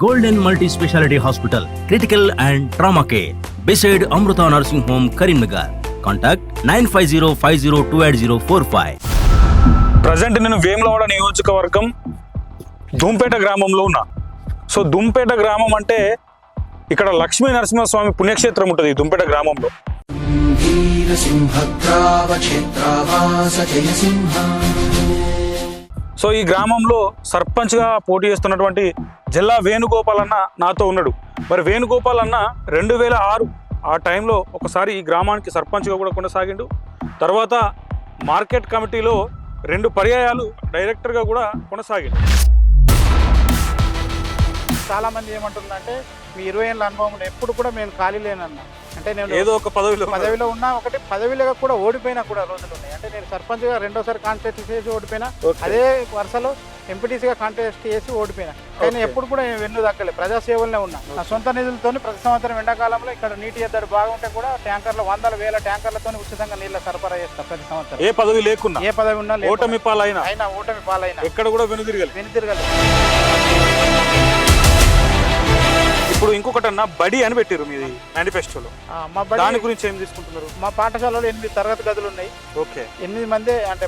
Golden Multi-Speciality Hospital, Critical and Trauma Care, beside Amruta Nursing Home, Karimnagar. Contact 9505028045. Present నేను వేములవాడ నియోజకవర్గం దుంపేట గ్రామంలో ఉన్నా. So Dumpeta గ్రామం అంటే ఇక్కడ లక్ష్మీ నరసింహస్వామి పుణ్యక్షేత్రం ఉంటుంది ఈ దుంపేట గ్రామంలో. సో ఈ గ్రామంలో సర్పంచ్గా పోటీ చేస్తున్నటువంటి జిల్లా వేణుగోపాల్ అన్న నాతో ఉన్నాడు. మరి వేణుగోపాల్ అన్న 2006 ఆ టైంలో ఒకసారి ఈ గ్రామానికి సర్పంచ్గా కూడా కొనసాగిండు. తర్వాత మార్కెట్ కమిటీలో 2 పర్యాయాలు డైరెక్టర్గా కూడా కొనసాగిండు. చాలామంది ఏమంటుందంటే మీ 20 ఏళ్ళ అనుభవంలో ఎప్పుడు కూడా నేను ఖాళీ లేనన్నా, అంటే నేను ఏదో ఒక పదవిలో ఉన్నా, ఒకటి పదవిలో కూడా ఓడిపోయినా కూడా రోజులు ఉన్నాయి. అంటే నేను సర్పంచ్గా 2వ కాంటెస్ట్ చేసి ఓడిపోయినా, అదే వరుసలో ఎంపీటీసీగా కాంటెస్ట్ చేసి ఓడిపోయినా, కానీ ఎప్పుడు కూడా వెన్ను దక్కలేదు. ప్రజాసేవలనే ఉన్నా. నా సొంత నిధులతో ప్రతి సంవత్సరం ఎండాకాలంలో ఇక్కడ నీటి ఎద్దడి బాగుంటే కూడా ట్యాంకర్లు 100,000 ట్యాంకర్లతో ఉచితంగా నీళ్ళ సరఫరా చేస్తా ప్రతి సంవత్సరం. ఏ పదవి లేకున్నా, ఏ పదవి ఉన్నా, ఓటమి పాలైనా ఎక్కడ కూడా వెనుదిరగలేదు. ఇప్పుడు ఇంకొకటన్నా బడి అని పెట్టారు మీది మేనిఫెస్టోలో, దాని గురించి ఏం తీసుకుంటున్నారు? మా పాఠశాలలో 8 తరగతి గదులు ఉన్నాయి. ఓకే. 8 మంది అంటే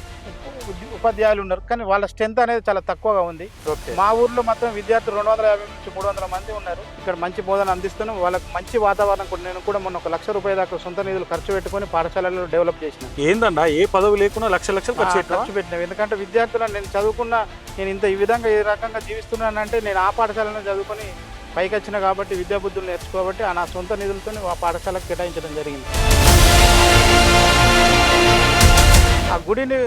ఉపాధ్యాయులు ఉన్నారు, కానీ వాళ్ళ స్ట్రెంత్ అనేది చాలా తక్కువగా ఉంది. మా ఊర్లో మొత్తం విద్యార్థులు 250 నుంచి 300 మంది ఉన్నారు. ఇక్కడ మంచి బోధన అందిస్తున్నాం. వాళ్ళకి మంచి వాతావరణం కూడా. నేను కూడా మొన్న 1 లక్ష రూపాయల దాకా సొంత నిధులు ఖర్చు పెట్టుకుని పాఠశాలలో డెవలప్ చేసిన. ఏందన్నా ఏ పదవి లేకుండా లక్షలు ఖర్చు పెట్టినాం. ఎందుకంటే విద్యార్థులను నేను చదువుకున్న, నేను ఈ విధంగా ఈ రకంగా జీవిస్తున్నానంటే నేను ఆ పాఠశాలను చదువుకొని పైకి వచ్చిన కాబట్టి, విద్యాబుద్ధులు నేర్చుకోబట్టి నా సొంత నిధులతో ఆ పాఠశాలకు కేటాయించడం జరిగింది. ఆ గుడిని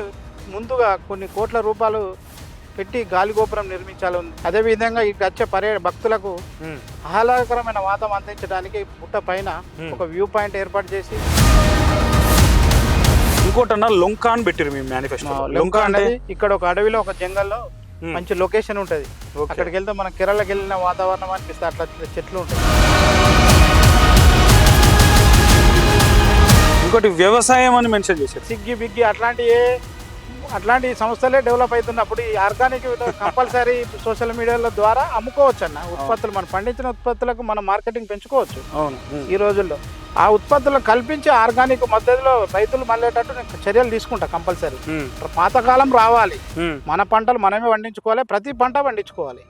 ముందుగా కొన్ని కోట్ల రూపాయలు పెట్టి గాలిగోపురం నిర్మించాలి. అదేవిధంగా ఈ వచ్చే భక్తులకు ఆహ్లాదకరమైన వాతావరణం అందించడానికి పుట్ట పైన ఒక వ్యూ పాయింట్ ఏర్పాటు చేసి, ఇంకోటన్నా లొంకా అని పెట్టారు మీ మేనిఫెస్టో. లొంకా అనేది ఇక్కడ ఒక అడవిలో ఒక జంగల్లో మంచి లొకేషన్ ఉంటుంది. అక్కడికి వెళ్తే మనం కేరళకి వెళ్ళిన వాతావరణం అనిపిస్తే అట్లా చెట్లు ఉంటాయి. ఇంకోటి వ్యవసాయం అని మెన్షన్ చేశారు. సిగ్గి బిగ్గి అట్లాంటి సంస్థలే డెవలప్ అవుతున్నప్పుడు ఈ ఆర్గానిక్ కంపల్సరీ సోషల్ మీడియాల ద్వారా అమ్ముకోవచ్చు అన్న ఉత్పత్తులు. మనం పండించిన ఉత్పత్తులకు మనం మార్కెటింగ్ పెంచుకోవచ్చు. ఈ రోజుల్లో ఆ ఉత్పత్తులను కల్పించి ఆర్గానిక్ మద్దతులో రైతులు మళ్ళేటట్టు నేను చర్యలు తీసుకుంటా కంపల్సరీ. పాతకాలం రావాలి, మన పంటలు మనమే పండించుకోవాలి, ప్రతి పంట పండించుకోవాలి.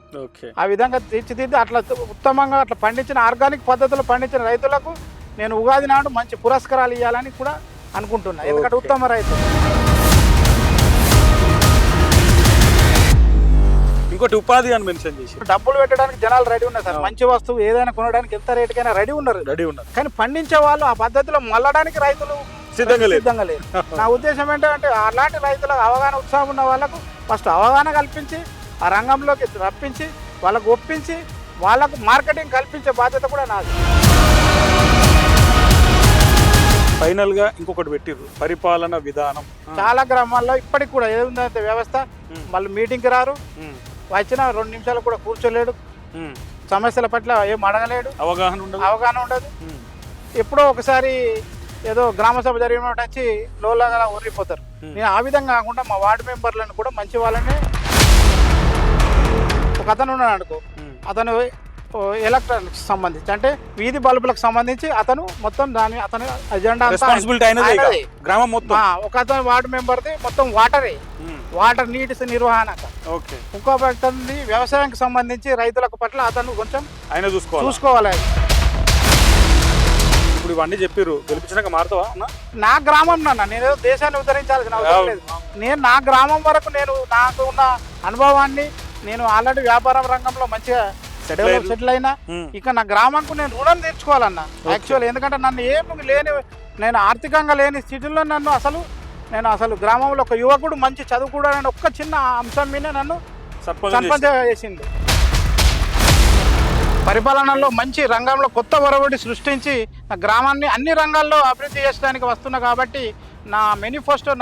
ఆ విధంగా తీర్చిదిద్ది అట్లా ఉత్తమంగా అట్లా పండించిన ఆర్గానిక్ పద్ధతిలో పండించిన రైతులకు నేను ఉగాది నాడు మంచి పురస్కారాలు ఇవ్వాలని కూడా అనుకుంటున్నా. ఎందుకంటే ఉత్తమ రైతు. ఇంకోటి ఉపాధి అని మెన్షన్ చేసి, డబ్బులు పెట్టడానికి జనాలు రెడీ ఉన్నారు సార్. మంచి వస్తువు ఏదైనా కొనడానికి ఎంత రేటుకైనా రెడీ ఉన్నారు. కానీ పండించే వాళ్ళు ఆ పద్ధతిలో మళ్ళడానికి రైతులు సిద్ధంగా లేరు. నా ఉద్దేశం ఏంటంటే అలాంటి రైతులకు అవగాహన ఉత్సాహం ఉన్న వాళ్ళకు ఫస్ట్ అవగాహన కల్పించి ఆ రంగంలోకి రప్పించి వాళ్ళకు ఒప్పించి వాళ్ళకు మార్కెటింగ్ కల్పించే బాధ్యత కూడా నాది. ఫైనల్ గా ఇంకొకటి పెట్టిర్రు, పరిపాలన విధానం. చాలా గ్రామాల్లో ఇప్పటికి కూడా ఏముందంటే వ్యవస్థ, వాళ్ళు మీటింగ్కి రారు, వచ్చిన 2 నిమిషాలు కూడా కూర్చోలేడు, సమస్యల పట్ల ఏం అడగలేడు, అవగాహన ఉండదు. ఎప్పుడో ఒకసారి ఏదో గ్రామ సభ జరిగినట్టు వచ్చి లోలాగా ఊరిపోతారు. నేను ఆ విధంగా కాకుండా మా వార్డు మెంబర్లను కూడా మంచి వాళ్ళని, ఒక అతను ఉన్నాడు అనుకో, అతను ఎలక్ట్రానిక్స్ సంబంధించి అంటే వీధి బల్బులకు సంబంధించి అతను మొత్తం అతని అజెండా గ్రామం మొత్తం. ఒక అతను వార్డు మెంబర్ది మొత్తం వాటర్ నీటి నిర్వహణ. ఇంకో వ్యక్తి వ్యవసాయానికి సంబంధించి రైతులకు పట్ల అతను కొంచెం ఆయన చూసుకోవాలి. ఇప్పుడు ఇవన్నీ చెప్పారు, గెలిపించినాక మారుతావా? నా గ్రామం నేనేదో దేశాన్ని ఉద్ధరించాల్సిన అవసరం లేదు. నేను నా గ్రామం వరకు నాకు ఉన్న అనుభవాన్ని, నేను ఆల్రెడీ వ్యాపారం రంగంలో మంచిగా సెటిల్ అయినా, ఇక నా గ్రామంకు నేను రుణం తీర్చుకోవాలన్నా యాక్చువల్. ఎందుకంటే నన్ను ఏమి లేని, నేను ఆర్థికంగా లేని స్థితిలో నేను అసలు గ్రామంలో ఒక యువకుడు మంచి చదువుకోవడానికి ఒక్క చిన్న అంశం మీద నన్ను సర్పంచ్ చేసింది. పరిపాలనలో మంచి రంగంలో కొత్త ఒరవడి సృష్టించి నా గ్రామాన్ని అన్ని రంగాల్లో అభివృద్ధి చేయడానికి వస్తున్నా కాబట్టి నా మేనిఫెస్టో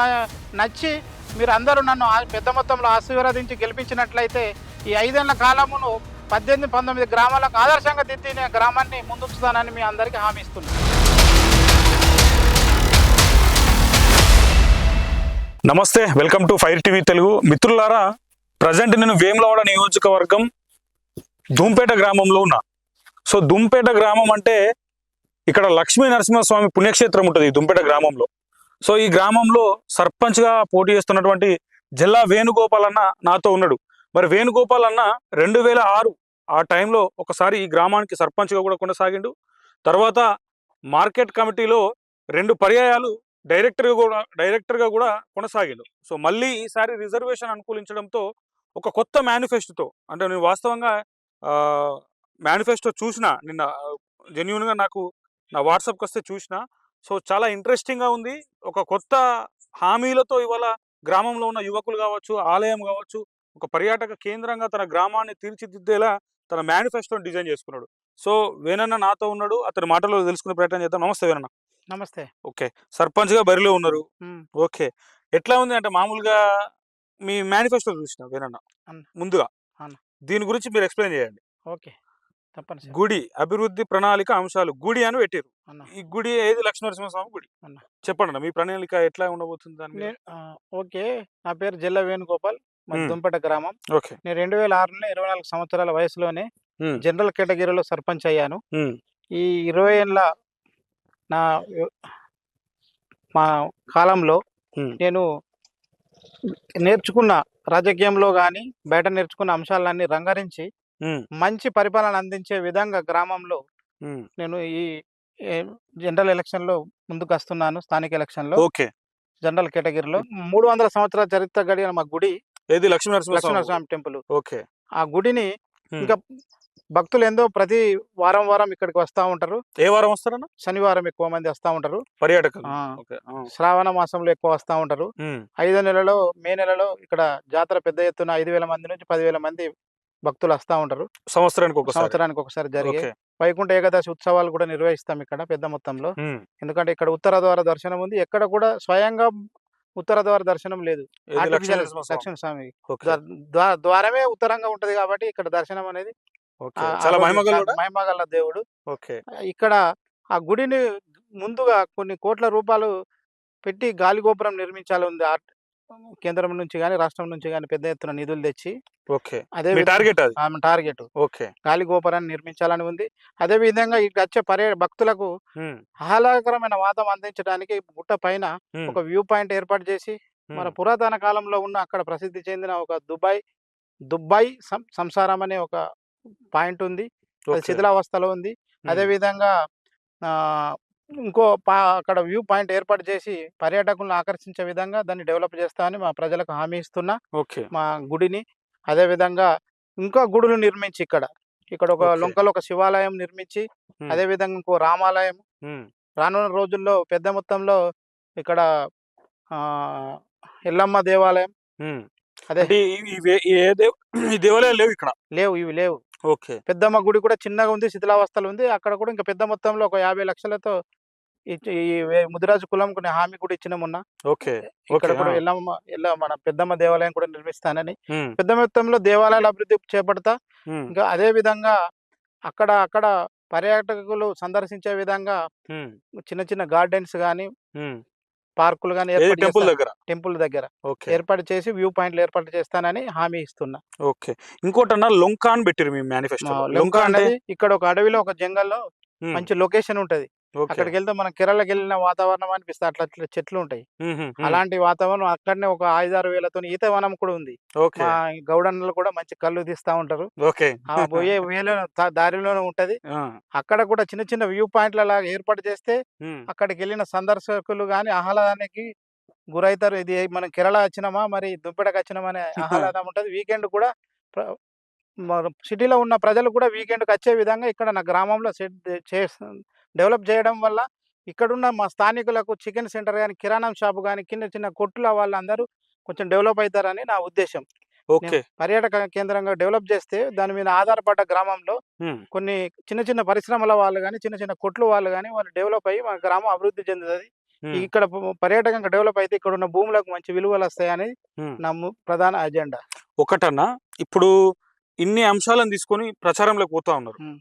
నచ్చి మీరు అందరూ నన్ను పెద్ద మొత్తంలో ఆశీర్వదించి గెలిపించినట్లయితే ఈ 5 ఏళ్ల కాలమును 18-19 గ్రామాలకు ఆదర్శంగా దిద్ది నేను గ్రామాన్ని ముందుంచుతానని మీ అందరికీ హామీ ఇస్తున్నాను. నమస్తే, welcome to fire TV Telugu. మిత్రులారా, ప్రజెంట్ నేను వేములవాడ నియోజకవర్గం దుంపేట గ్రామంలో ఉన్నా. సో దుంపేట గ్రామం అంటే ఇక్కడ లక్ష్మీ నరసింహస్వామి పుణ్యక్షేత్రం ఉంటుంది ఈ దుంపేట గ్రామంలో. సో ఈ గ్రామంలో సర్పంచ్గా పోటీ చేస్తున్నటువంటి జిల్లా వేణుగోపాల్ అన్న నాతో ఉన్నాడు. మరి వేణుగోపాల్ అన్న 2006 ఆ టైంలో ఒకసారి ఈ గ్రామానికి సర్పంచ్గా కూడా కొనసాగిండు. తర్వాత మార్కెట్ కమిటీలో 2 పర్యాయాలు డైరెక్టర్గా కూడా కొనసాగిండు. సో మళ్ళీ ఈసారి రిజర్వేషన్ అనుకూలించడంతో ఒక కొత్త మేనిఫెస్టోతో, అంటే నేను వాస్తవంగా మేనిఫెస్టో చూసిన నిన్న, జెన్యున్గా నాకు నా వాట్సాప్కి వస్తే చూసిన. సో చాలా ఇంట్రెస్టింగ్గా ఉంది. ఒక కొత్త హామీలతో ఇవాళ గ్రామంలో ఉన్న యువకులు కావచ్చు, ఆలయం కావచ్చు, ఒక పర్యాటక కేంద్రంగా తన గ్రామాన్ని తీర్చిదిద్దేలా తన మేనిఫెస్టోని డిజైన్ చేసుకున్నాడు. సో వేణన్న నాతో ఉన్నాడు, అతని మాటలో తెలుసుకునే ప్రయత్నం చేద్దాం. నమస్తే వేణన్న. నమస్తే. ఓకే, సర్పంచ్గా బరిలో ఉన్నారు. ఉమ్, ఓకే, ఎట్లా ఉంది అంటే మామూలుగా మీ మేనిఫెస్టో చూసిన వేణన్న అన్న. ముందుగా, అన్న. దీని గురించి మీరు ఎక్స్ప్లెయిన్ చేయండి. ఓకే, తప్పనిసరి గుడి అభివృద్ధి ప్రణాళిక అంశాలు, గుడి అని పెట్టారు. అన్న. ఈ గుడి ఏది? లక్ష్మీనరసింహస్వామి గుడి. అన్న. చెప్పండి అన్న, మీ ప్రణాళిక ఎట్లా ఉండబోతుంది దాని మీద? ఓకే, నా పేరు జిల్లా వేణుగోపాల్, మా ఉమ్. దుంపేట గ్రామం. ఓకే. నేను 2006లో 24 సంవత్సరాల వయసులోనే ఉమ్. జనరల్ కేటగిరీలో సర్పంచ్ అయ్యాను. ఉమ్. ఈ 20 ఏళ్ళ నా మా కాలంలో ఉమ్. నేను నేర్చుకున్న రాజకీయంలో కానీ బయట నేర్చుకున్న అంశాలన్నీ రంగరించి ఉమ్. మంచి పరిపాలన అందించే విధంగా గ్రామంలో ఉమ్. నేను ఈ ఏ, జనరల్ ఎలక్షన్లో ముందుకు వస్తున్నాను. స్థానిక ఎలక్షన్లో ఓకే. జనరల్ కేటగిరీలో 300 సంవత్సరాల చరిత్ర కలిగిన మా గుడి ఏది? లక్ష్మీనరసింహస్వామి. లక్ష్మీనరస్వామి టెంపుల్. ఓకే. ఆ గుడిని ఉమ్. ఇంకా భక్తులు ఎంతో ప్రతి వారం ఇక్కడికి వస్తూ ఉంటారు. ఏ వారం వస్తారన్న? శనివారం ఎక్కువ మంది వస్తూ ఉంటారు. పర్యాటకులు. ఆ, ఓకే. ఆ. శ్రావణ మాసంలో ఎక్కువ వస్తూ ఉంటారు. ఉమ్. 5వ నెలలో, మే నెలలో ఇక్కడ జాతర పెద్ద ఎత్తున 5,000 మంది నుంచి 10,000 మంది భక్తులు వస్తూ ఉంటారు. సంవత్సరానికి ఒకసారి. సంవత్సరానికి ఒకసారి జరిగే ఓకే. వైకుంఠ ఏకాదశి ఉత్సవాలు కూడా నిర్వహిస్తాం ఇక్కడ పెద్ద మొత్తంలో. ఉమ్. ఎందుకంటే ఇక్కడ ఉత్తర ద్వార దర్శనం ఉంది. ఎక్కడ కూడా స్వయంగా ఉత్తర ద్వార దర్శనం లేదు. ఏది? ఆర్టిఫిషియల్ లక్ష్మీనరసింహస్వామి. లక్ష్మీస్వామి ఓకే. ద్వారమే ఉత్తరంగా ఉంటది కాబట్టి ఇక్కడ దర్శనం అనేది ఓకే. చాలా మహిమగలుడా? మహిమగల దేవుడు. ఓకే. ఇక్కడ ఆ గుడిని ముందుగా కొన్ని కోట్ల రూపాయలు పెట్టి గాలి గోపురం నిర్మించాలి ఉంది. కేంద్రం నుంచి కానీ రాష్ట్రం నుంచి కానీ పెద్ద ఎత్తున నిధులు తెచ్చి ఓకే. అదే మీ టార్గెట్ అది? ఆమె టార్గెట్ ఓకే. గాలి గోపురాన్ని నిర్మించాలని ఉంది. అదే విధంగా ఇక్కడ వచ్చే భక్తులకు ఉమ్. ఆహ్లాదకరమైన వాతావరణం అందించడానికి గుట్ట పైన ఉమ్. ఒక వ్యూ పాయింట్ ఏర్పాటు చేసి మన పురాతన కాలంలో ఉన్న అక్కడ ప్రసిద్ధి చెందిన ఒక దుబాయ్ సంసారం అనే ఒక పాయింట్ ఉంది. అది ఓకే. శిథిలావస్థలో ఉంది. అదే విధంగా ఆ, అక్కడ వ్యూ పాయింట్ ఏర్పాటు చేసి పర్యాటకులను ఆకర్షించే విధంగా దాన్ని డెవలప్ చేస్తామని మా ప్రజలకు హామీ ఇస్తున్నా. ఓకే. మా గుడిని అదే విధంగా ఇంకా గుడులు నిర్మించి ఇక్కడ ఒక ఓకే. లొంకలో ఒక శివాలయం నిర్మించి ఉమ్. అదే విధంగా ఇంకో రామాలయం ఉమ్. రానున్న రోజుల్లో పెద్ద మొత్తంలో ఇక్కడ ఆ ఎల్లమ్మ దేవాలయం. ఉమ్. అదే అంటే ఈ దేవాలయాలు లేవు ఇక్కడ? ఇవి లేవు. ఓకే. పెద్దమ్మ గుడి కూడా చిన్నగా ఉంది, శిథిలావస్థలు ఉంది. అక్కడ కూడా ఇంకా పెద్ద మొత్తంలో ఒక 50 లక్షలతో ముదిరాజు కులం కొన్ని హామీ కూడా ఇచ్చిన మొన్న. ఓకే. ఇక్కడ ఓకే. కూడా ఆ. మన పెద్దమ్మ దేవాలయం కూడా నిర్మిస్తానని ఉమ్. పెద్ద మొత్తంలో దేవాలయాల అభివృద్ధి చేపడతా. ఉమ్. ఇంకా అదే విధంగా అక్కడ పర్యాటకులు సందర్శించే విధంగా ఉమ్. చిన్న చిన్న గార్డెన్స్ కానీ ఉమ్. పార్కులు కానీ టెంపుల్ దగ్గర? టెంపుల్ దగ్గర ఓకే. ఏర్పాటు చేసి వ్యూ పాయింట్లు ఏర్పాటు చేస్తానని హామీ ఇస్తున్నా. ఓకే. ఇంకోటన్నా లొంకా అని పెట్టారు మీ మేనిఫెస్టో. లొంక అనేది ఇక్కడ ఒక అడవిలో ఒక జంగల్లో ఉమ్. మంచి లొకేషన్ ఉంటది. ఓకే. అక్కడికి వెళ్తే మనం కేరళకి వెళ్ళిన వాతావరణం అనిపిస్తుంది. అట్లా చెట్లు ఉంటాయి. అలాంటి వాతావరణం అక్కడనే ఒక 5-6 వేలతో ఈత వనం కూడా ఉంది. ఓకే. మా గౌడన్నలు కూడా మంచి కళ్ళు తీస్తా ఉంటారు. ఓకే. ఆ పోయే వేలో దారిలోనే ఉంటది. ఆ. అక్కడ కూడా చిన్న చిన్న వ్యూ పాయింట్ల లాగా ఏర్పాటు చేస్తే ఉమ్. అక్కడికి వెళ్ళిన సందర్శకులు కానీ ఆహ్లాదానికి గురైతారు. ఇది మనం కేరళ వచ్చినామా మరి దుంపెడకు వచ్చినామా అనే ఆహ్లాదం ఉంటుంది. వీకెండ్ కూడా సిటీలో ఉన్న ప్రజలు కూడా వీకెండ్కి వచ్చే విధంగా ఇక్కడ నా గ్రామంలో డెవలప్ చేయడం వల్ల ఇక్కడున్న మా స్థానికులకు చికెన్ సెంటర్ కానీ కిరాణం షాపు కానీ చిన్న కొట్టుల వాళ్ళందరూ కొంచెం డెవలప్ అవుతారని నా ఉద్దేశం. ఓకే. పర్యాటక కేంద్రంగా డెవలప్ చేస్తే దాని మీద ఆధారపడ్డ గ్రామంలో ఉమ్. కొన్ని చిన్న పరిశ్రమల వాళ్ళు కానీ చిన్న కొట్లు వాళ్ళు కానీ వాళ్ళు డెవలప్ అయ్యి మన గ్రామం అభివృద్ధి చెందుతుంది. ఉమ్. ఇక్కడ పర్యాటకంగా డెవలప్ అయితే ఇక్కడ ఉన్న భూములకు మంచి విలువలు వస్తాయని ఉమ్. నా ప్రధాన అజెండా. ఒకటన్నా, ఇప్పుడు ఇన్ని అంశాలను తీసుకొని ప్రచారంలోకి పోతా ఉన్నారు. ఉమ్.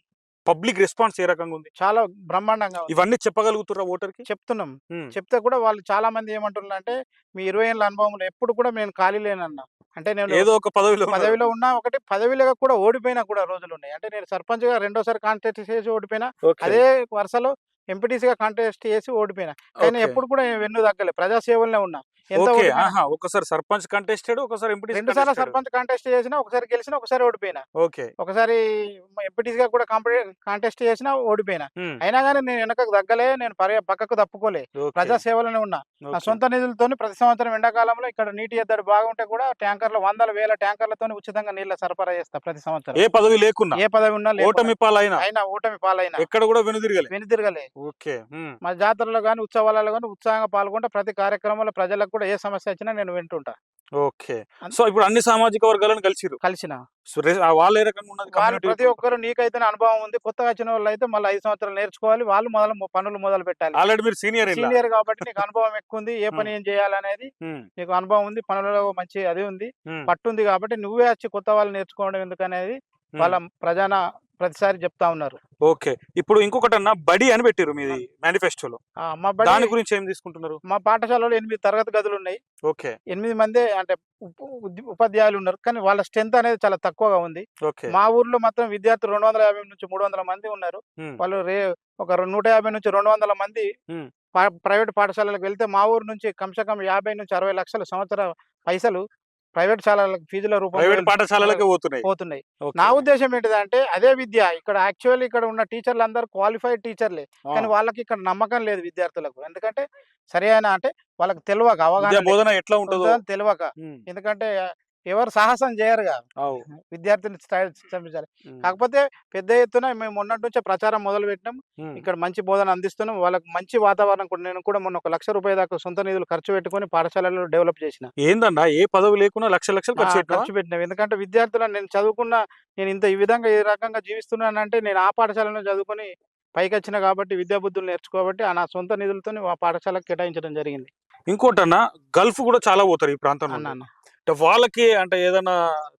పబ్లిక్ రెస్పాన్స్ ఏ రకంగా ఉంది? చాలా బ్రహ్మాండంగా ఉంది. ఇవన్నీ చెప్పగలుగుతుర్రా ఓటర్‌కి? చెప్తున్నాం. హ్మ్. చెప్తే కూడా వాళ్ళు చాలా మంది ఏమంటున్నారంటే, మీ 20 ఏళ్ల అనుభవంలో ఎప్పుడు కూడా నేను ఖాళీ లేనన్నా. అంటే నేను ఏదో ఒక పదవిలో ఉన్నారు. పదవిలో ఉన్నా ఒకటి, పదవిలో కూడా ఓడిపోయిన కూడా రోజులున్నాయి. అంటే నేను సర్పంచ్‌గా రెండోసారి కాంటెస్ట్ చేసి ఓడిపోయినా. ఓకే. అదే వరుసలో ఎంపీటీసీగా కాంటెస్ట్ చేసి ఓడిపోయినా. కానీ ఓకే. ఎప్పుడు కూడా వెన్ను తగ్గలే. ప్రజా సేవలోనే ఉన్నా. ఎంత ఓకే. ఓడిపోయినా ఆహా! ఒకసారి సర్పంచ్ కంటెస్టెడ్, ఒకసారి ఎంపీటీసీ 2 సార్లు కంటెస్టెడ్. సర్పంచ్ కాంటెస్ట్ చేసినా, ఒకసారి గెలిచినా, ఒకసారి ఓడిపోయినా. ఓకే. ఒకసారి ఎంపీటీసీగా కూడా కాంటెస్ట్ చేసినా ఓడిపోయినా. హ్మ్. అయినా గాని నేను వెనకకు తగ్గలే. నేను పక్కకు తప్పుకోలే. ఓకే. ప్రజా సేవలోనే ఉన్నా. నా ఓకే. సొంత నిధులతోని ప్రతి సంవత్సరం ఎండాకాలంలో ఇక్కడ నీటి ఎద్దడి బాగుంటే కూడా ట్యాంకర్లు వందల వేల ట్యాంకర్లతోని ఉచితంగా నీళ్ల సరఫరా చేస్తా ప్రతి సంవత్సరం. ఏ పదవి లేకున్నా, ఏ పదవి ఉన్నా లేకున్నా. ఓటమి పాలైనా, అయినా ఓటమి పాలైనా ఎక్కడ కూడా వెనుదిరగలే. వెనుతిరగలే. ఓకే. హ్మ్. మా జాతరలో గాని, ఉత్సవాలలో గాని ఉత్సాహంగా పాల్గొంటా. ప్రతి కార్యక్రమంలో ప్రజలకు కూడా ఏ సమస్య వచ్చినా నేను వింటుంటా. ఓకే. అన్ సో ఇప్పుడు అన్ని సామాజిక వర్గాలను కలిసిర్రు. కలిసిన. సో వాళ్ళు ఏ రకంగా ఉన్నది వాళ్ళు కమ్యూనిటీ? ప్రతి ఒక్కరు నీకైతేనే అనుభవం ఉంది. కొత్తగా వచ్చిన వాళ్ళైతే మళ్ళీ 5 సంవత్సరాలు నేర్చుకోవాలి. వాళ్ళు పనులు మొదలు పెట్టాలి. ఆల్రెడీ మీరు సీనియర్ ఇలా. సీనియర్ కాబట్టి నీకు అనుభవం ఎక్కువుంది. ఏ హ్మ్. పని ఏం చేయాలనేది హ్మ్. నీకు అనుభవం ఉంది. పనులలో మంచి అది ఉంది. హ్మ్. పట్టుంది కాబట్టి నువ్వే వచ్చి కొత్త వాళ్ళు నేర్చుకోవడం ఎందుకనేది వాళ్ళ హ్మ్. ప్రతిసారి చెప్తా ఉన్నారు. ఓకే. ఇప్పుడు ఇంకొకటన్నా బడి అని పెట్టిర్రు మీది మేనిఫెస్టోలో. మా బడి దాని గురించి ఏం తీసుకుంటున్నారు? మా పాఠశాలలో 8 తరగతి గదులున్నాయి. ఓకే. 8 మందే అంటే ఉపాధ్యాయులున్నారు. కానీ వాళ్ళ స్ట్రెంత్ అనేది చాలా తక్కువగా ఉంది. ఓకే. మా ఊర్లో మాత్రం విద్యార్థులు 250 నుంచి 300 మంది ఉన్నారు. హ్మ్. వాళ్ళు ఒక 150 నుంచి 200 మంది హ్మ్. ప్రైవేట్ పాఠశాలలకు వెళ్తే మా ఊరు నుంచి కమ్ 50 నుంచి 60 లక్షలు సంవత్సర పైసలు ప్రైవేట్ శాలలకు ఫీజుల రూపంలో ప్రైవేట్ పాఠశాలలకే పోతున్నాయి. పోతున్నాయి. ఓకే. నా ఉద్దేశ్యం ఏంటిదంటే అదే విద్య ఇక్కడ యాక్చువల్లీ ఇక్కడ ఉన్న టీచర్లందరూ క్వాలిఫైడ్ టీచర్లే. ఆ. కానీ వాళ్ళకి ఇక్కడ నమ్మకం లేదు విద్యార్థులకు. ఎందుకంటే సరియైన అంటే వాళ్ళకి తెలవక విద్యా అవగాహన బోధన ఎట్లా ఉంటదో. తెలవక. హ్మ్. ఎందుకంటే ఎవరు సాహసం చేయరుగా. అవు. విద్యార్థిని చంపించాలి. హ్మ్. కాకపోతే పెద్ద ఎత్తున మేము మొన్నటి నుంచే ప్రచారం మొదలుపెట్టినాం. హ్మ్. ఇక్కడ మంచి బోధన అందిస్తున్నాం. వాళ్ళకి మంచి వాతావరణం కూడా నేను కూడా మొన్న ఒక ₹1,00,000 దాకా సొంత నిధులు ఖర్చు పెట్టుకొని పాఠశాలలో డెవలప్ చేసిన. ఏందన్నా ఏ పదవి లేకున్నా లక్షలు లక్షలు ఖర్చు పెట్టినావా? ఖర్చు పెట్టినాం. ఎందుకంటే విద్యార్థులను నేను ఈ విధంగా ఈ రకంగా జీవిస్తున్నానంటే నేను ఆ పాఠశాలలో చదువుకొని పైకొచ్చిన కాబట్టి విద్యా బుద్ధులు నేర్చుకోబట్టి నా సొంత నిధులతోని ఆ పాఠశాలకు కేటాయించడం జరిగింది. ఇంకోటన్నా గల్ఫ్ కూడా చాలా పోతారు ఈ ప్రాంతం నుండి. అన్న. అంటే వాళ్ళకి అంటే ఏదన్నా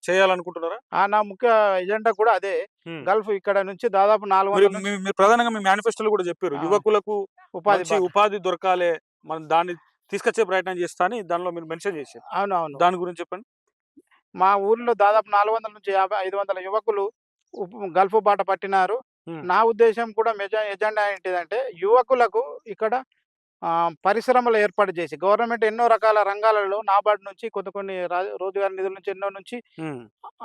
చేయాలనుకుంటున్నారా? నా ముఖ్య ఎజెండా కూడా అదే. హ్మ్. గల్ఫ్ ఇక్కడ నుంచి దాదాపు మీరు 400 నుంచి మీరు ప్రధానంగా మీ మేనిఫెస్టోలో కూడా చెప్పారు. ఆ! యువకులకు ఉపాధి మంచి ఉపాధి దొరకాలే. మనం దాన్ని తీసుకొచ్చే ప్రయత్నం చేస్తా అని దానిలో మీరు మెన్షన్ చేశారు. అవునవును. దాని గురించి చెప్పండి. మా ఊర్లో దాదాపు 400 నుంచి 500 యువకులు గల్ఫ్ బాట పట్టినారు. హ్మ్. నా ఉద్దేశ్యం కూడా ఎజెండా ఏంటిదంటే యువకులకు ఇక్కడ పరిశ్రమలు ఏర్పాటు చేసి గవర్నమెంట్ ఎన్నో రకాల రంగాలలో నాబార్డ్ నుంచి కొన్ని రోజుగారీ నిధుల నుంచి ఎన్నో నుంచి హ్మ్.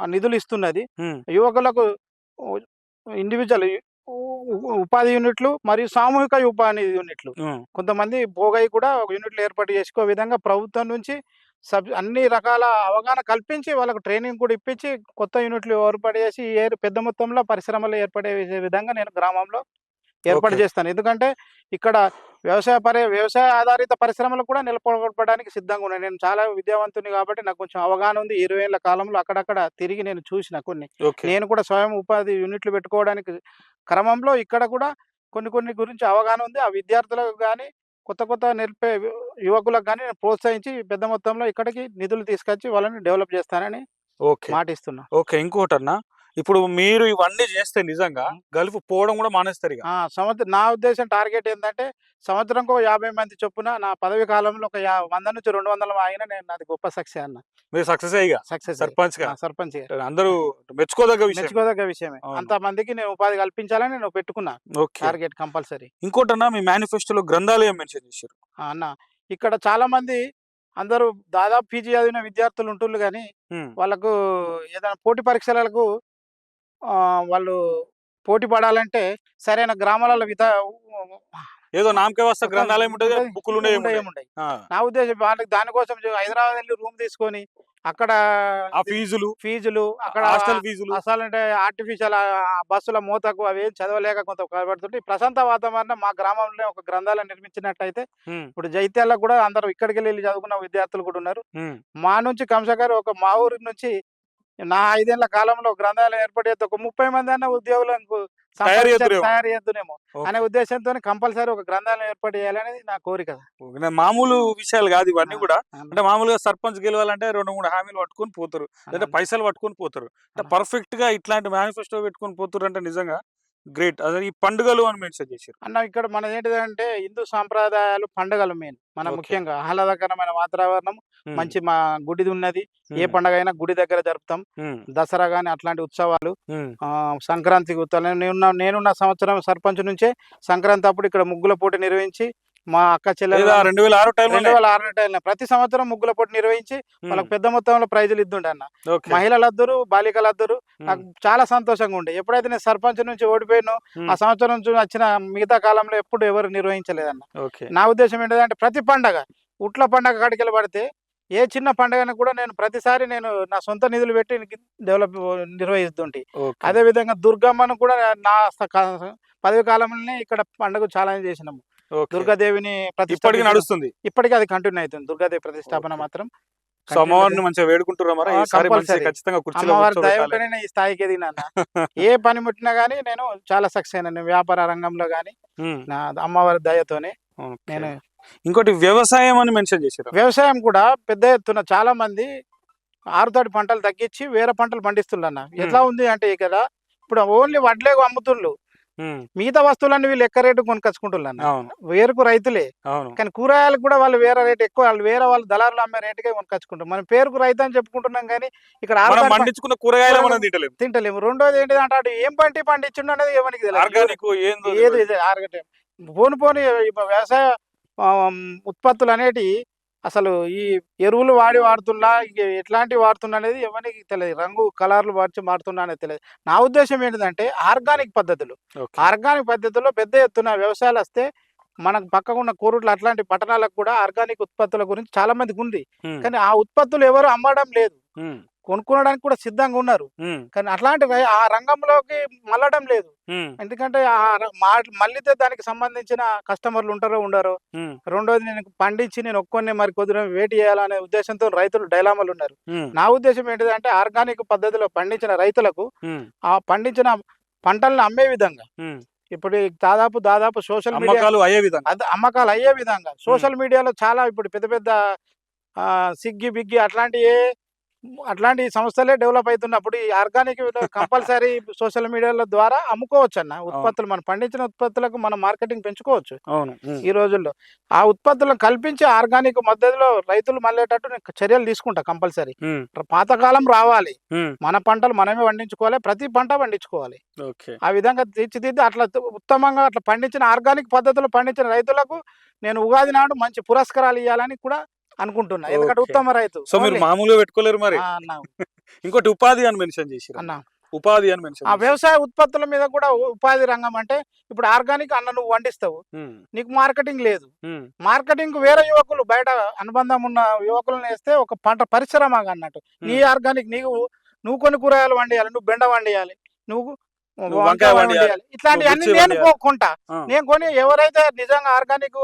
నిధులు ఇస్తున్నది. హ్మ్. యువకులకు ఇండివిడ్యువల్ ఉపాధి యూనిట్లు మరియు సామూహిక ఉపాధి యూనిట్లు. హ్మ్. కొంతమంది పోగై కూడా ఒక యూనిట్లు ఏర్పాటు చేసుకో విధంగా ప్రభుత్వం నుంచి అన్ని రకాల అవగాహన కల్పించి వాళ్ళకు ట్రైనింగ్ కూడా ఇప్పించి కొత్త యూనిట్లు ఏర్పాటు చేసి పెద్ద మొత్తంలో పరిశ్రమలు ఏర్పడే విధంగా నేను గ్రామంలో ఏర్పాటు ఓకే. చేస్తాను. ఎందుకంటే ఇక్కడ వ్యవసాయ ఆధారిత పరిశ్రమలు కూడా నెలకొల్పడానికి సిద్ధంగా ఉన్నాయి. నేను చాలా విద్యావంతుని కాబట్టి నాకు కొంచెం అవగాహన ఉంది. 20 ఏళ్ల కాలంలో అక్కడక్కడ తిరిగి నేను చూసిన కొన్ని. ఓకే. నేను కూడా స్వయం ఉపాధి యూనిట్లు పెట్టుకోవడానికి క్రమంలో ఇక్కడ కూడా కొన్ని గురించి అవగాహన ఉంది. ఆ విద్యార్థులకు గాని, కొత్త నేర్పే యువకులకు గాని నేను ప్రోత్సహించి పెద్ద మొత్తంలో ఇక్కడికి నిధులు తీసుకొచ్చి వాళ్ళని డెవలప్ చేస్తానని ఓకే. మాటిస్తున్నా. ఓకే. ఇంకోటన్నా ఇప్పుడు మీరు ఇవన్నీ చేస్తే నిజంగా గల్ఫ్ పోవడం కూడా మానేస్తారిగ. నా ఉద్దేశం టార్గెట్ ఏందంటే సంవత్సరంకో 50 మంది చొప్పున నా పదవి కాలంలో ఒక 100 నుంచి 200 ఆగినా నాది గొప్ప సక్సెస్ అన్న. మీరు సక్సెసే ఇగ సక్సెస్ సర్పంచ్‌గా. సర్పంచ్‌గా. అందరూ మెచ్చుకోదగ్గ విషయం. మెచ్చుకోదగ్గ విషయమే. అవును. అంతమందికి నేను ఉపాధి కల్పించాలని నేను పెట్టుకున్నా. ఓకే. Target compulsory. ఇంకోటన్నా మీ మేనిఫెస్టోలో గ్రంథాలయం మెన్షన్ చేశారు. అన్న ఇక్కడ చాలా మంది అందరూ దాదాపు పీజీ చదివిన విద్యార్థులు ఉంటున్నారు గానీ, హ్మ్. వాళ్ళకు ఏదైనా పోటీ పరీక్షలకు వాళ్ళు పోటీ పడాలంటే సరైన గ్రామాలలో ఏదో నామకే వాస్తా ఒక గ్రంథాలయం ఉంటది. ఉంటది. బుక్కులు ఉండయి. ఉండయి. ఆ. నా ఉద్దేశం వాళ్ళకి దానికోసం హైదరాబాద్ వెళ్లి రూమ్ తీసుకొని అక్కడ ఆ ఫీజులు, అక్కడ హాస్టల్ ఫీజులు. అసలంటే ఆర్టిఫిషియల్ బస్సుల మోతకు అవి ఏం చదవలేక కొంత కనబడుతుంటే ఈ ప్రశాంత వాతావరణం మా గ్రామంలో ఒక గ్రంథాలయం నిర్మించినట్టయితే హ్మ్. ఇప్పుడు జైత్యాలలో కూడా అందరూ ఇక్కడికి వెళ్ళి చదువుకున్న విద్యార్థులు కూడా ఉన్నారు. హ్మ్. మా నుంచి కంసగారు మా ఊరి నుంచి నా 5 ఏళ్ల కాలంలో గ్రంథాలయం ఏర్పాటు చేస్తే ఒక 30 మంది అన్న ఉద్యోగులకు తయారు చేద్దురేమో. తయారు చేద్దునేమో ఓకే. అనే ఉద్దేశంతో కంపల్సరీ ఒక గ్రంథాలయం ఏర్పాటు చేయాలనేది నా కోరిక. మామూలు విషయాలు కాదు ఇవన్నీ కూడా. ఆ, అంటే మామూలుగా సర్పంచ్ గెలవాలంటే 2, 3 హామీలు పట్టుకొని పోతారు. లేదా అన్న. పైసలు పట్టుకొని పోతారు. అంటే అన్న. పర్ఫెక్ట్ గా ఇట్లాంటి మేనిఫెస్టో పెట్టుకొని పోతురు అంటే నిజంగా గ్రేట్. అదే ఈ పండుగలు అని మెన్షన్ చేశారు. అన్న ఇక్కడ మన ఏంటిదంటే హిందూ సాంప్రదాయాలు పండుగలు మెయిన్ మన ఓకే. ముఖ్యంగా ఆహ్లాదకరమైన వాతావరణం హ్మ్. మంచి మా గుడిది ఉన్నది. ఏ హ్మ్. పండగ అయినా గుడి దగ్గర జరుపుతాం. హ్మ్. దసరా గాని అట్లాంటి ఉత్సవాలు హ్మ్. సంక్రాంతికి నేనున్న సంవత్సరం సర్పంచ్ నుంచే సంక్రాంతి అప్పుడు ఇక్కడ ముగ్గుల పోటీ నిర్వహించి మా అక్క చెల్లెలు లేదా 2006 టైంలోనే? 2006 ప్రతి సంవత్సరం ముగ్గుల పోటీ నిర్వహించి వాళ్ళకి పెద్ద మొత్తంలో ప్రైజులు ఇద్దుండే అన్న. ఓకే. మహిళలద్దరు బాలికలద్దరు నాకు చాలా సంతోషంగా ఉండే. ఎప్పుడైతే నేను సర్పంచ్ నుంచి ఓడిపోయానో ఆ సంవత్సరం నుంచి వచ్చిన మిగతా కాలంలో ఎప్పుడు ఎవరు నిర్వహించలేదన్న. ఓకే. నా ఉద్దేశం ఏంటంటే ప్రతి పండగ ఉట్ల పండగ కాడికెళ్ళి పడితే ఏ చిన్న పండగను కూడా నేను ప్రతిసారి నా సొంత నిధులు పెట్టి డెవలప్ నిర్వహిస్తుంటే, ఓకే. అదే విధంగా దుర్గమ్మను కూడా నా పదవి కాలంలోనే ఇక్కడ పండుగ చాలా చేసినాము. ఓకే. దుర్గాదేవిని ఇప్పటికి ప్రతిష్టాపించడం నడుస్తుంది. ఇప్పటికీ అది కంటిన్యూ అవుతుంది. దుర్గాదేవి ప్రతిష్టాపన ఓకే. మాత్రం సో అమ్మవారిని మంచిగా వేడుకుంటుర్రా మరి? ఈసారి మంచిగా కంపల్సరీ ఖచ్చితంగా కుర్చీలో అమ్మవారి దయ కూర్చోబెట్టాలి. ఉంటేనే ఈ స్థాయికి ఎదిగినాన్న. ఏ పని ముట్టినా గానీ నేను చాలా సక్సెస్ అయినాను వ్యాపార రంగంలో గానీ హ్మ్. నా అమ్మవారి దయతోనే. ఓకే. నేను ఇంకోటి వ్యవసాయం అని మెన్షన్ చేశారు. వ్యవసాయం కూడా పెద్ద ఎత్తున చాలా మంది ఆరుతడి పంటలు తగ్గించి వేరే పంటలు పండిస్తున్నారు. ఎట్లా ఉంది అంటే ఇక్కడ ఇప్పుడు ఓన్లీ వడ్లే అమ్ముతుండ్రు. హ్మ్. మిగతా వస్తువులన్నీ వీళ్ళు ఎక్క రేటు కొనుకొచ్చుకుంటున్నారు. అవును. వేరుకు రైతులే, అవును. కానీ కూరగాయలకు కూడా వాళ్ళు వేరే రేటు ఎక్కువ, వాళ్ళు దళారులు అమ్మే రేటుకే కొనుకొచ్చుకుంటారు. మనం పేరుకు రైతు అని చెప్పుకుంటున్నాం కానీ ఇక్కడ మనం ఆరుతడి పండించుకున్న కూరగాయలు మనం తింటలేము. తింటలేము. రెండోది ఏంటిదంటే అటు ఏం పండించిండు అనేది ఎవరికి తెలియదు. ఆర్గానిక్ ఏందో ఏది ఇది ఆరగటం పోను వ్యవసాయ ఉత్పత్తులు అనేటివి అసలు ఈ ఎరువులు వాడుతున్నా ఎట్లాంటివి వాడుతున్నా అనేది ఎవరికి తెలియదు. రంగు కలర్లు మారుతున్నా అనేది తెలియదు. నా ఉద్దేశం ఏంటిదంటే ఆర్గానిక్ పద్ధతులు. ఓకే. ఆర్గానిక్ పద్ధతుల్లో పెద్ద ఎత్తున వ్యవసాయాలు వస్తే మనకు పక్కకున్న కోరుట్లు అట్లాంటి పట్టణాలకు కూడా ఆర్గానిక్ ఉత్పత్తుల గురించి చాలా మందికి ఉంది. హ్మ్. కానీ ఆ ఉత్పత్తులు ఎవరు అమ్మడం లేదు. హ్మ్. కొనుక్కోవడానికి కూడా సిద్ధంగా ఉన్నారు. హ్మ్. కానీ అట్లాంటి ఆ రంగంలోకి మళ్ళడం లేదు. హ్మ్. ఎందుకంటే మళ్ళీతే దానికి సంబంధించిన కస్టమర్లు ఉంటారో ఉండరో. హ్మ్. రెండోది నేను పండించి నేను ఒక్కొన్ని మరి కొద్దిగా వెయిట్ చేయాలనే ఉద్దేశంతో రైతులు డైలామాలు ఉన్నారు. హ్మ్. నా ఉద్దేశం ఏంటిదంటే ఆర్గానిక్ పద్ధతిలో పండించిన రైతులకు హ్మ్. ఆ పండించిన పంటలను అమ్మే విధంగా హ్మ్. ఇప్పుడు దాదాపు సోషల్ మీడియా అమ్మకాలు అయ్యే విధంగా. అమ్మకాలు అయ్యే విధంగా సోషల్ మీడియాలో చాలా ఇప్పుడు పెద్ద పెద్ద బిగ్గి అట్లాంటి సంస్థలే డెవలప్ అవుతున్నప్పుడు ఈ ఆర్గానిక్ కంపల్సరీ సోషల్ మీడియాల ద్వారా అమ్ముకోవచ్చు అన్న. ఉత్పత్తులు మనం పండించిన ఉత్పత్తులకు మనం మార్కెటింగ్ పెంచుకోవచ్చు అవును. ఈ రోజుల్లో. ఆ ఉత్పత్తులను కల్పించి ఆర్గానిక్ మద్దతులో రైతులు మళ్ళేటట్టు నేను చర్యలు తీసుకుంటా కంపల్సరీ. హ్మ్. పాతకాలం రావాలి. హ్మ్. మన పంటలు మనమే పండించుకోవాలి. ప్రతి పంట పండించుకోవాలి. ఓకే. ఆ విధంగా తీర్చిదిద్ది అట్లా ఉత్తమంగా అట్లా పండించిన ఆర్గానిక్ పద్ధతిలో పండించిన రైతులకు నేను ఉగాది నాడు మంచి పురస్కారాలు ఇవ్వాలని కూడా అనుకుంటున్నా. ఎందుకంటే ఓకే. ఉత్తమ రైతు. సో మీరు మామూలుగా పెట్టుకోలేరు మరి. అన్నా ఇంకోటి ఉపాధి అని మెన్షన్ చేసిర్రు. అన్నా ఉపాధి అని మెన్షన్ ఆ చేసిర్రు. వ్యవసాయ ఉత్పత్తుల మీద కూడా ఉపాధి రంగం అంటే ఇప్పుడు ఆర్గానిక్ నువ్వు వండిస్తావు, హ్మ్. నీకు మార్కెటింగ్ లేదు. హ్మ్. మార్కెటింగ్ వేరే యువకులు బయట అనుబంధం ఉన్న యువకులను వేస్తే ఒక పంట పరిశ్రమ అన్నట్టు. నీ ఆర్గానిక్ నువ్వు కొన్ని కూరగాయలు వండియాలి, నువ్వు బెండ వండియాలి, నువ్వు వంకాయ వంకాయ వండియాలి, వండియాలి. ఇట్లాంటివన్నీ మిర్చి నేను వండియాలి. కొంటా. ఆ. నేను కొని ఎవరైతే నిజంగా ఆర్గానిక్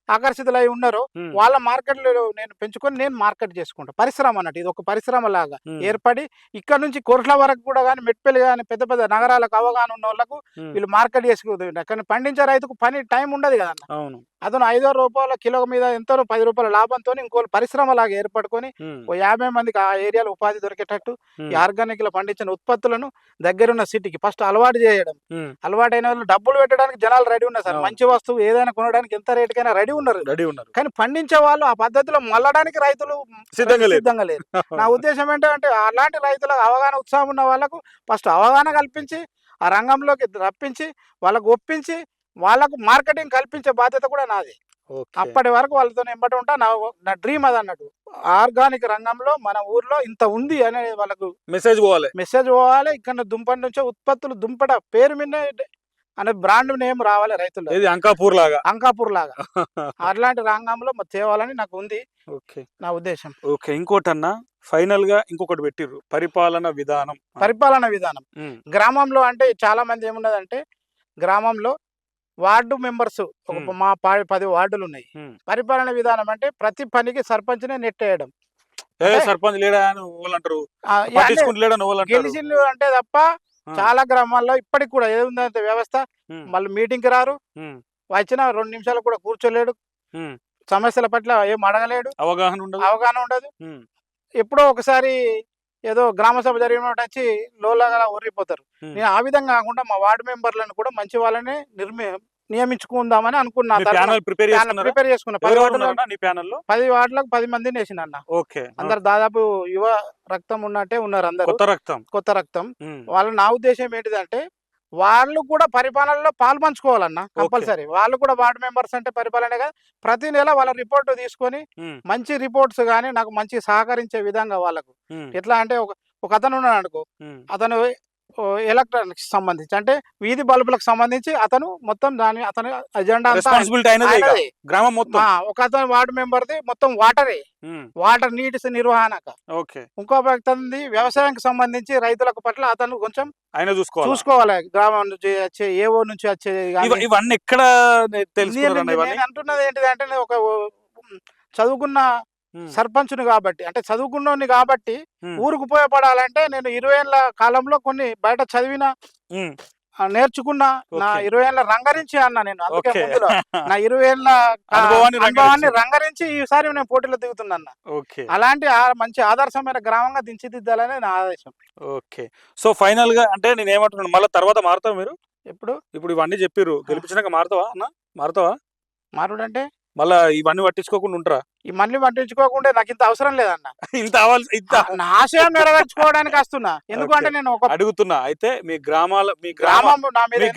ఆకర్షితులై ఉన్నారో హ్మ్. వాళ్ళ మార్కెట్లో నేను పెంచుకొని నేను మార్కెట్ చేసుకుంటా. పరిశ్రమ అన్నట్టు ఇది ఒక పరిశ్రమ లాగా హ్మ్. ఏర్పడి ఇక్కడ నుంచి కొరట్ల వరకు కూడా కానీ మెట్పల్లి కానీ పెద్ద పెద్ద నగరాలకు అవగాహన ఉన్న వాళ్ళకు హ్మ్. వీళ్ళు మార్కెట్ చేసుకుంటారు. కానీ పండించే రైతుకు పని టైం ఉండదు కదన్న. అవును. అతను ₹5 కిలో మీద ఎంతో ₹10 లాభంతో ఇంకో పరిశ్రమ లాగా ఏర్పడుకొని హ్మ్. ఓ 50 మందికి ఆ ఏరియాలో ఉపాధి దొరికేటట్టు ఈ హ్మ్. ఆర్గానిక్ లో పండించిన ఉత్పత్తులను దగ్గరున్న సిటీకి ఫస్ట్ అలవాటు చేయడం. హ్మ్. అలవాటైన వాళ్ళు డబ్బులు పెట్టడానికి జనాలు రెడీ ఉన్నారు సార్. అవును. మంచి వస్తువు ఏదైనా కొనడానికి ఎంత రేటుకైనా రెడీ ఉన్నారు. రెడీ ఉన్నారు. కానీ పండించే వాళ్ళు ఆ పద్ధతిలో మళ్ళడానికి రైతులు సిద్ధంగా లేరు. సిద్ధంగా లేరు. నా ఉద్దేశం ఏంటంటే అలాంటి రైతులకు అవగాహన ఉత్సాహం ఉన్న వాళ్ళకు ఫస్ట్ అవగాహన కల్పించి ఆ రంగంలోకి రప్పించి వాళ్ళకు ఒప్పించి వాళ్ళకు మార్కెటింగ్ కల్పించే బాధ్యత కూడా నాది. ఓకే. అప్పటి వరకు వాళ్ళతో ఎంబడి ఉంటా. నా డ్రీమ్ అది అన్నట్టు. ఆర్గానిక్ రంగంలో మన ఊర్లో ఇంత ఉంది అనేది వాళ్ళకు మెసేజ్ పోవాలి. మెసేజ్ పోవాలి. ఇక్కడ దుంపటి నుంచే ఉత్పత్తులు దుంపట పేరు మీద అనే బ్రాండ్ నేమ్ రావాలి రైతులు. ఏది అంకాపూర్ లాగా. అంకాపూర్ లాగా అట్లాంటి రంగంలో తేవాలని నాకు ఉంది ఓకే. నా ఉద్దేశం. ఓకే. ఇంకోటన్నా ఫైనల్ గా ఇంకొకటి పెట్టిర్రు, పరిపాలన విధానం. పరిపాలన విధానం హ్మ్. గ్రామంలో అంటే చాలా మంది ఏమున్నదంటే గ్రామంలో వార్డు మెంబర్స్ ఒక మా 10 వార్డులు ఉన్నాయి. హ్మ్. పరిపాలన విధానం అంటే ప్రతి పనికి సర్పంచ్నే నెట్టేయడం. ఏ అంటే సర్పంచ్ లేడా అని ఓళ్ళు అంటారు, అంటే పట్టించుకుంటలేడని ఓళ్ళు అంటారు. గెలిచిండు అంటే తప్ప ఆ. చాలా గ్రామాల్లో ఇప్పటికి కూడా ఏముందంటే వ్యవస్థ హ్మ్. మళ్ళీ మీటింగ్కి రారు. హ్మ్. వచ్చిన 2 నిమిషాలు కూడా కూర్చోలేడు. హ్మ్. సమస్యల పట్ల ఏం అడగలేడు. అవగాహన ఉండదు. అవగాహన ఉండదు. హ్మ్. ఎప్పుడో ఒకసారి ఏదో గ్రామ సభ జరిగినట్టు వచ్చి లోలాగా ఒర్రిపోతారు. Hmm. నేను ఆ విధంగా కాకుండా మా వార్డు మెంబర్లను కూడా మంచి వాళ్ళని నియమించుకుందామని అనుకున్నా. ప్యానల్ ప్రిపేర్ ప్రిపేర్ చేసుకున్నా. 10 వార్డులకు నీ ప్యానల్ లో 10 మందిని వేసిన అన్న. ఓకే, అందరు దాదాపు యువ రక్తం ఉన్నట్టే ఉన్నారు అందరు, కొత్త రక్తం. వాళ్ళ నా ఉద్దేశం ఏంటిదంటే వాళ్ళు కూడా పరిపాలనలో పాల్పంచుకోవాలన్న కంపల్సరీ. వాళ్ళు కూడా వార్డు మెంబర్స్ అంటే పరిపాలనే కదా, ప్రతి నెల వాళ్ళ రిపోర్ట్ తీసుకొని మంచి రిపోర్ట్స్ కానీ నాకు మంచి సహకరించే విధంగా వాళ్ళకు ఎట్లా అంటే ఒక అతను ఉన్నాడు అనుకో, అతను ఎలక్ట్రానిక్స్ సంబంధించి అంటే వీధి బల్బులకు సంబంధించి అతను మొత్తం అతని అజెండా గ్రామం మొత్తం. ఒక అతను వార్డు మెంబర్ది మొత్తం వాటర్ నీటి నిర్వహణక. ఇంకో వ్యక్తి వ్యవసాయానికి సంబంధించి రైతులకు పట్ల అతను కొంచెం ఆయన చూసుకోవాలి. గ్రామం నుంచి వచ్చే ఏవో నుంచి వచ్చే ఇవన్నీ ఎక్కడ అంటున్నది ఏంటిదంటే ఒక చదువుకున్న సర్పంచ్ను కాబట్టి, అంటే చదువుకున్నోని కాబట్టి ఊరుకు ఉపయోగపడాలంటే నేను 20 ఏళ్ల కాలంలో కొన్ని బయట చదివిన నేర్చుకున్న నా 20 ఏళ్ల రంగరించి అన్న నేను. అందుకే ముందులో నా 20 ఏళ్ల అనుభవాన్ని రంగరించి ఈసారి నేను పోటీలో దిగుతున్నా. అలాంటి మంచి ఆదర్శమైన గ్రామంగా దించిదిద్దాలని నా ఆదేశం. ఓకే, సో ఫైనల్ గా అంటే నేను ఏమంటున్నాను, మళ్ళీ తర్వాత మారుతావు మీరు? ఇప్పుడు ఇవన్నీ చెప్పిర్రు, గెలిపించినాక మారుతావా అన్న? మారుడు అంటే మళ్ళా ఇవన్నీ పట్టించుకోకుండా ఉంటారా? మళ్ళీ పట్టించుకోకుండా నాకు ఇంత అవసరం లేదన్న. ఇంత నా ఆశయం నెరవేర్చుకోవడానికి వస్తున్నా. ఎందుకంటే నేను అడుగుతున్నా అయితే మీ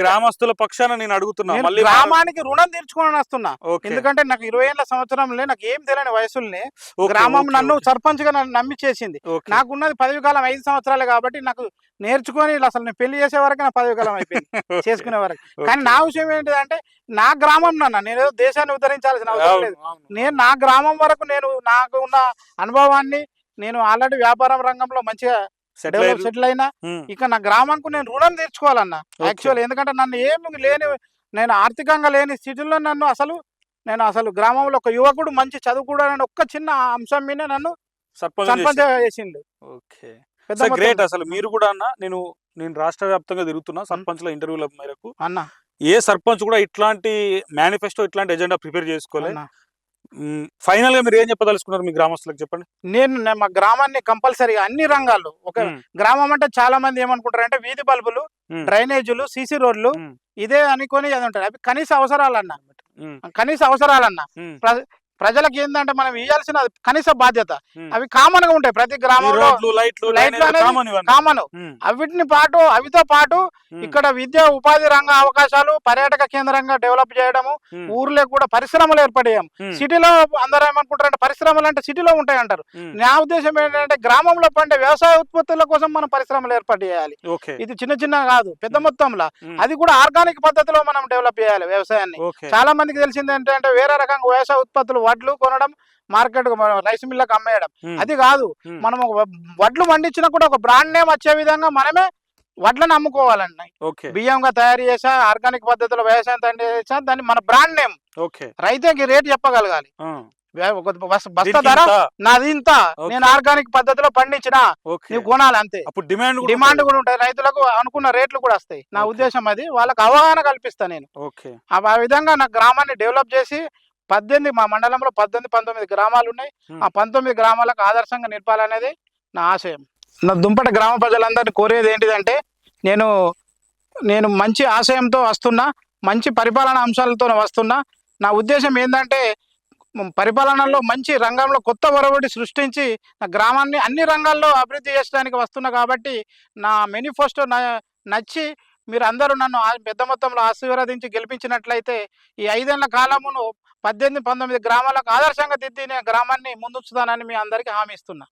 గ్రామస్తుల పక్షాన నేను అడుగుతున్నా, మళ్ళీ గ్రామానికి రుణం తీర్చుకోవడానికి వస్తున్నా. ఎందుకంటే నాకు 20 ఏళ్ల సంవత్సరంలో నాకు ఏం తెలియని వయసుల్ని గ్రామం నన్ను సర్పంచ్ గా నమ్మి చేసింది. నాకున్నది పదవి కాలం 5 సంవత్సరాలే కాబట్టి నాకు నేర్చుకొని అసలు నేను పెళ్లి చేసే వరకు నా పదవి కాలం అయిపోయింది చేసుకునే వరకు. కానీ నా విషయం ఏంటిదంటే నా గ్రామం నేను ఏదో దేశాన్ని ఉద్ధరించాల్సిన అవసరం లేదు. నేను నా గ్రామం వరకు నేను నాకు ఉన్న అనుభవాన్ని నేను ఆల్రెడీ వ్యాపారం రంగంలో మంచిగా సెటిల్ అయినా ఇక నా గ్రామానికి నేను రుణం తీర్చుకోవాలన్నా యాక్చువల్. ఎందుకంటే నన్ను ఏమి లేని, నేను ఆర్థికంగా లేని స్థితిలో నేను అసలు గ్రామంలో ఒక యువకుడు మంచి చదువుకోవడానికి ఒక్క చిన్న అంశం మీద నన్ను సర్పంచ్ చేసిండు. గ్రేట్. అసలు మీరు కూడా అన్న, నేను రాష్ట్ర వ్యాప్తంగా తిరుగుతున్నా సర్పంచ్ల ఇంటర్వ్యూల మేరకు అన్న, ఏ సర్పంచ్ కూడా ఇట్లాంటి మేనిఫెస్టో ఇట్లాంటి ఎజెండా ప్రిపేర్ చేసుకోలేదు. ఫైనల్ గా మీరు ఏం చెప్పదలుచుకున్నారు మీ గ్రామస్తులకు చెప్పండి. నేను మా గ్రామాన్ని కంపల్సరీగా అన్ని రంగాల్లో, ఒక గ్రామం అంటే చాలా మంది ఏమనుకుంటారు అంటే వీధి బల్బులు, డ్రైనేజీలు, సీసీ రోడ్లు ఇదే అనుకొని అది ఉంటాయి. అవి కనీస అవసరాలన్నా ప్రజలకు ఏంటంటే మనం ఇవ్వాల్సిన కనీస బాధ్యత. అవి కామన్ గా ఉంటాయి ప్రతి గ్రామంలో, కామన్. అవితో పాటు ఇక్కడ విద్య ఉపాధి రంగ అవకాశాలు, పర్యాటక కేంద్రంగా డెవలప్ చేయడము, ఊర్లో కూడా పరిశ్రమలు ఏర్పడేయం. సిటీలో అందరూ ఏమనుకుంటారంటే పరిశ్రమలు అంటే సిటీలో ఉంటాయి అంటారు. నా ఉద్దేశం ఏంటంటే గ్రామంలో పండే వ్యవసాయ ఉత్పత్తుల కోసం మనం పరిశ్రమలు ఏర్పాటు చేయాలి. ఇది చిన్న కాదు, పెద్ద మొత్తంలో. అది కూడా ఆర్గానిక్ పద్ధతిలో మనం డెవలప్ చేయాలి వ్యవసాయాన్ని. చాలా మందికి తెలిసింది ఏంటంటే వేరే రకంగా వ్యవసాయ ఉత్పత్తులు వడ్లు కొనడం, మార్కెట్ రైస్ మిల్లకు అమ్మేయడం. అది కాదు, మనం వడ్లు పండించినా కూడా ఒక బ్రాండ్ నేమ్ వచ్చే విధంగా మనమే వడ్లను అమ్ముకోవాలండి. బియ్యంగా తయారు చేసా, ఆర్గానిక్ పద్ధతిలో వ్యవసాయం తయారు చేసా, దాన్ని మన బ్రాండ్ నేమ్ రైతుకి రేట్ చెప్పగలగాలి. బస్తా ధర నాది ఇంత, నేను ఆర్గానిక్ పద్ధతిలో పండించిన, నువ్వు కొనాలి అంతే. డిమాండ్ కూడా ఉంటాయి, రైతులకు అనుకున్న రేట్లు కూడా వస్తాయి. నా ఉద్దేశం అది, వాళ్ళకి అవగాహన కల్పిస్తా నేను. ఆ విధంగా నా గ్రామాన్ని డెవలప్ చేసి మా మండలంలో 18-19 గ్రామాలు ఉన్నాయి. ఆ 19 గ్రామాలకు ఆదర్శంగా నిలపాలనేది నా ఆశయం. నా దుంపట గ్రామ ప్రజలందరినీ కోరేది ఏంటిదంటే నేను మంచి ఆశయంతో వస్తున్నా, మంచి పరిపాలన అంశాలతో వస్తున్నా. నా ఉద్దేశం ఏంటంటే పరిపాలనలో మంచి రంగంలో కొత్త ఒరవడి సృష్టించి నా గ్రామాన్ని అన్ని రంగాల్లో అభివృద్ధి చేయడానికి వస్తున్నా. కాబట్టి నా మేనిఫెస్టో నచ్చి మీరు అందరూ నన్ను పెద్ద మొత్తంలో ఆశీర్వదించి గెలిపించినట్లయితే ఈ 5 ఏళ్ల కాలమును 18-19 గ్రామాలకు ఆదర్శంగా దిద్దిన గ్రామాన్ని ముందుంచుతానని మీ అందరికీ హామీ ఇస్తున్నా.